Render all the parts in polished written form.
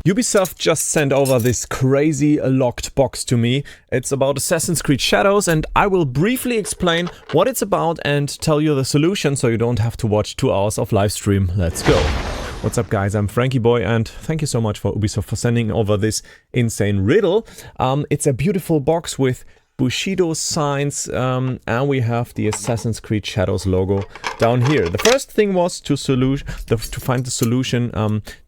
Ubisoft just sent over this crazy locked box to me. It's about Assassin's Creed Shadows, and I will briefly explain what it's about and tell you the solution so you don't have to watch 2 hours of live stream. Let's go. What's up, guys? I'm Franky Boy, and thank you so much for Ubisoft for sending over this insane riddle. It's a beautiful box with Bushido signs, and we have the Assassin's Creed Shadows logo down here. The first thing was to find the solution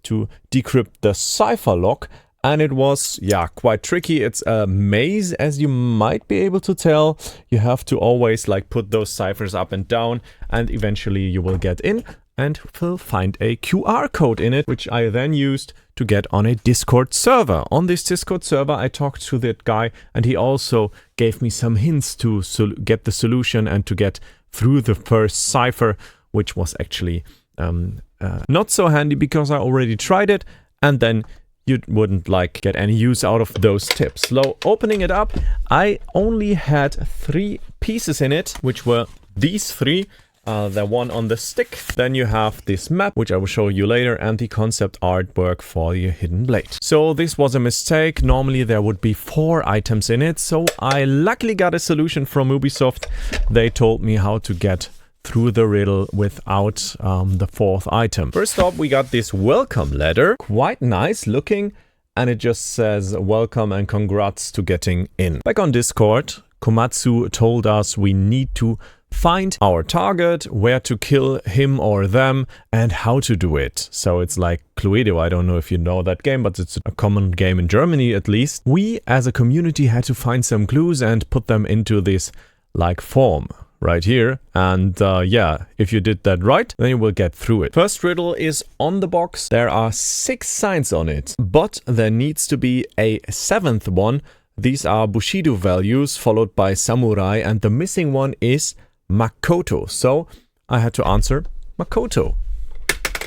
to decrypt the cipher lock, and it was, yeah, quite tricky. It's a maze, as you might be able to tell. You have to always like put those ciphers up and down, and eventually you will get in and will find a QR code in it, which I then used to get on a Discord server. On this Discord server, I talked to that guy, and he also gave me some hints to get the solution and to get through the first cipher, which was actually not so handy because I already tried it, and then you wouldn't like get any use out of those tips. So opening it up, I only had 3 pieces in it, which were these 3. The one on the stick. Then you have this map, which I will show you later, and the concept artwork for your hidden blade. So this was a mistake. Normally there would be 4 items in it. So I luckily got a solution from Ubisoft. They told me how to get through the riddle without the 4th item. First off, we got this welcome letter. Quite nice looking. And it just says welcome and congrats to getting in. Back on Discord, Komatsu told us we need to find our target, where to kill him or them, and how to do it. So it's like Cluedo. I don't know if you know that game, but it's a common game in Germany at least. We as a community had to find some clues and put them into this like form right here. And yeah, if you did that right, then you will get through it. First riddle is on the box. There are 6 signs on it, but there needs to be a 7th one. These are Bushido values followed by samurai, and the missing one is Makoto. So I had to answer Makoto.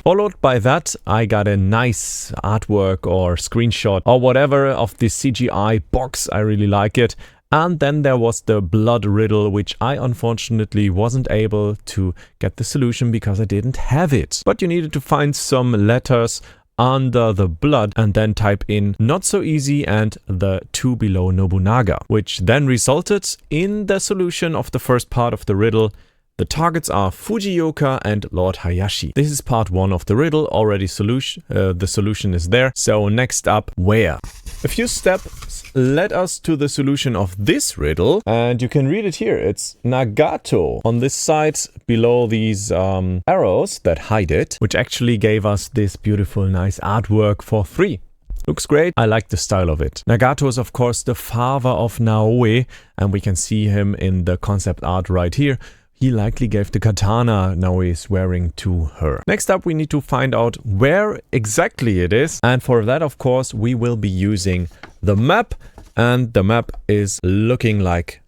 Followed by that, I got a nice artwork or screenshot or whatever of this CGI box. I really like it. And then there was the blood riddle, which I unfortunately wasn't able to get the solution because I didn't have it. But you needed to find some letters under the blood and then type in not so easy and the 2 below Nobunaga, which then resulted in the solution of the first part of the riddle. The targets are Fujioka and Lord Hayashi. This is part 1 of the riddle. Already the solution is there. So next up, where? A few steps led us to the solution of this riddle, and you can read it here. It's Nagato on this side below these arrows that hide it, which actually gave us this beautiful, nice artwork for free. Looks great. I like the style of it. Nagato is of course the father of Naoe, and we can see him in the concept art right here. He likely gave the katana Naoe is wearing to her. Next up, we need to find out where exactly it is. And for that, of course, we will be using the map. And the map is looking like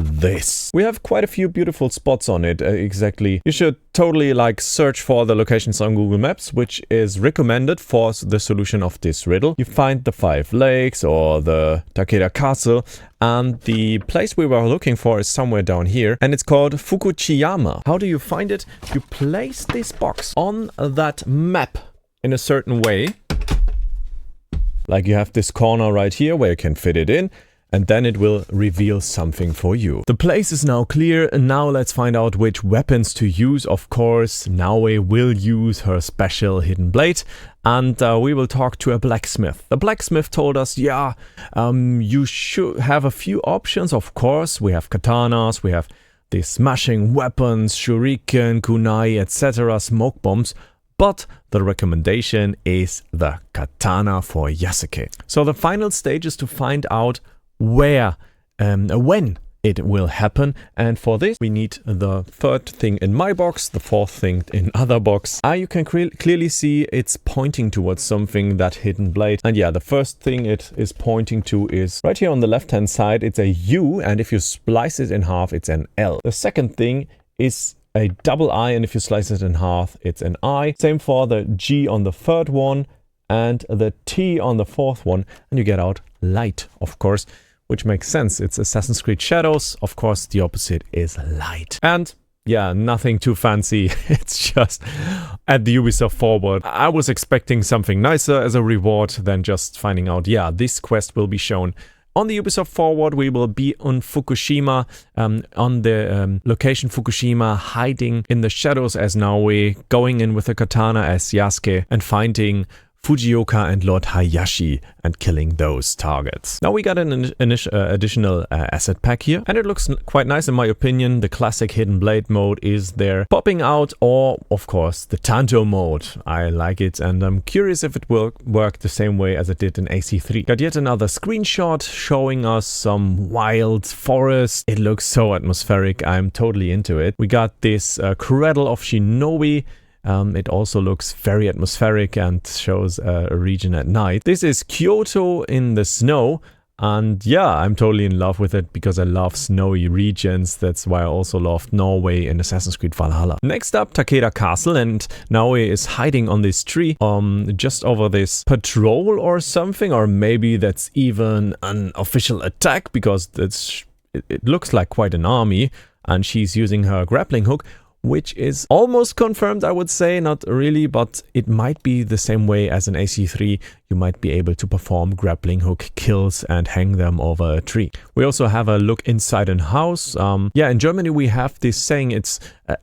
this. We have quite a few beautiful spots on it, exactly. You should totally like search for the locations on Google Maps, which is recommended for the solution of this riddle. You find the 5 lakes or the Takeda Castle, and the place we were looking for is somewhere down here, and it's called Fukuchiyama. How do you find it? You place this box on that map in a certain way. Like you have this corner right here where you can fit it in, and then it will reveal something for you. The place is now clear, and now let's find out which weapons to use. Of course, Naoe will use her special hidden blade, and we will talk to a blacksmith. The blacksmith told us, yeah, you should have a few options. Of course, we have katanas, we have the smashing weapons, shuriken, kunai, etc., smoke bombs. But the recommendation is the katana for Yasuke. So the final stage is to find out where, when it will happen, and for this we need the 3rd thing in my box, the 4th thing in other box. You can clearly see it's pointing towards something, that hidden blade. And yeah, the first thing it is pointing to is right here on the left hand side. It's a U, and if you splice it in half, it's an L. The second thing is a double I, and if you slice it in half, it's an I. Same for the G on the 3rd one and the T on the 4th one, and you get out light, of course. Which makes sense. It's Assassin's Creed Shadows. Of course, the opposite is light. And yeah, nothing too fancy. It's just at the Ubisoft Forward. I was expecting something nicer as a reward than just finding out, yeah, this quest will be shown. On the Ubisoft Forward, we will be on Fukushima, on the location Fukushima, hiding in the shadows as Naoe, going in with a katana as Yasuke, and finding Fujioka and Lord Hayashi and killing those targets. Now we got an additional asset pack here, and it looks quite nice in my opinion. The classic hidden blade mode is there popping out, or of course the Tanto mode. I like it, and I'm curious if it will work the same way as it did in AC3. Got yet another screenshot showing us some wild forest. It looks so atmospheric. I'm totally into it. We got this Cradle of Shinobi. It also looks very atmospheric and shows a region at night. This is Kyoto in the snow, and yeah, I'm totally in love with it because I love snowy regions. That's why I also loved Norway in Assassin's Creed Valhalla. Next up, Takeda Castle, and Naoe is hiding on this tree, just over this patrol or something, or maybe that's even an official attack because it looks like quite an army, and she's using her grappling hook, which is almost confirmed, I would say, not really, but it might be the same way as in AC3. You might be able to perform grappling hook kills and hang them over a tree. We also have a look inside a house. Yeah, in Germany we have this saying, it's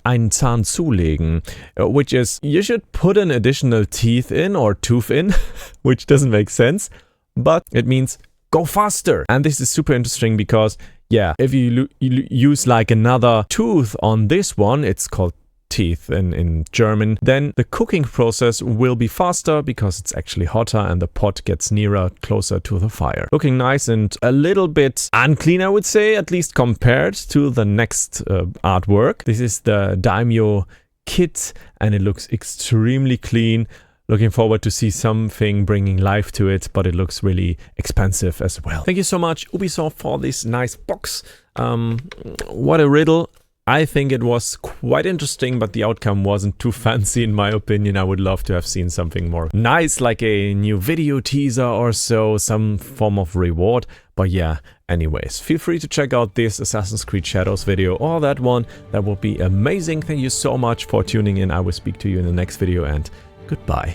einen Zahn zulegen, which is you should put an additional teeth in or tooth in, which doesn't make sense, but it means go faster. And this is super interesting because yeah, if you use like another tooth on this one, it's called teeth in German, then the cooking process will be faster because it's actually hotter and the pot gets nearer, closer to the fire. Looking nice and a little bit unclean, I would say, at least compared to the next artwork. This is the Daimyo kit and it looks extremely clean. Looking forward to see something bringing life to it, but it looks really expensive as well. Thank you so much, Ubisoft, for this nice box. What a riddle. I think it was quite interesting, but the outcome wasn't too fancy in my opinion. I would love to have seen something more nice, like a new video teaser or so, some form of reward. But yeah, anyways, feel free to check out this Assassin's Creed Shadows video or that one. That would be amazing. Thank you so much for tuning in. I will speak to you in the next video, and goodbye.